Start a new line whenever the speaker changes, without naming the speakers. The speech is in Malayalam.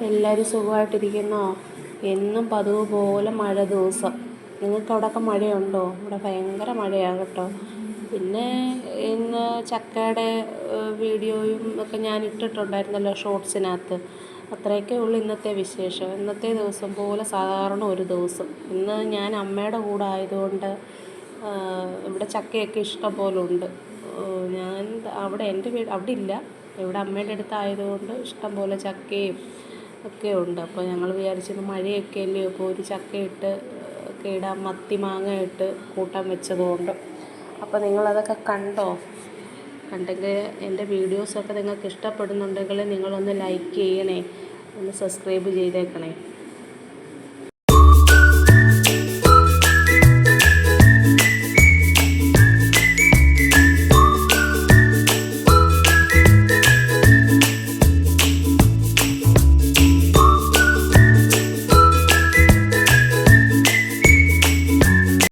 എല്ലാവരും സുഖമായിട്ടിരിക്കുന്നോ? എന്നും പതിവ് പോലെ മഴ ദിവസം. നിങ്ങൾക്ക് അവിടെയൊക്കെ മഴയുണ്ടോ? ഇവിടെ ഭയങ്കര മഴയാണ് കേട്ടോ. പിന്നെ ഇന്ന് ചക്കയുടെ വീഡിയോയും ഒക്കെ ഞാൻ ഇട്ടിട്ടുണ്ടായിരുന്നല്ലോ ഷോർട്സിനകത്ത്. അത്രയൊക്കെ ഉള്ളൂ ഇന്നത്തെ വിശേഷം. ഇന്നത്തെ ദിവസം പോലെ സാധാരണ ഒരു ദിവസം. ഇന്ന് ഞാൻ അമ്മയുടെ കൂടെ ആയതുകൊണ്ട് ഇവിടെ ചക്കയൊക്കെ ഇഷ്ടം പോലെ ഉണ്ട്. ഞാൻ അവിടെ എൻ്റെ വീട് അവിടെ ഇല്ല, ഇവിടെ അമ്മയുടെ അടുത്തായതുകൊണ്ട് ഇഷ്ടം പോലെ ചക്കയും ഒക്കെ ഉണ്ട്. അപ്പോൾ ഞങ്ങൾ വിചാരിച്ചിരുന്നു മഴയൊക്കെ അല്ലേ, അപ്പോൾ ഒരു ചക്കയിട്ട് ഒക്കെ ഇടാൻ, മത്തി മാങ്ങ ഇട്ട് കൂട്ടാൻ വെച്ചതുകൊണ്ട്. അപ്പോൾ നിങ്ങളതൊക്കെ കണ്ടോ? കണ്ടെങ്കിൽ എൻ്റെ വീഡിയോസൊക്കെ നിങ്ങൾക്ക് ഇഷ്ടപ്പെടുന്നുണ്ടെങ്കിൽ നിങ്ങളൊന്ന് ലൈക്ക് ചെയ്യണേ, ഒന്ന് സബ്സ്ക്രൈബ് ചെയ്തേക്കണേ.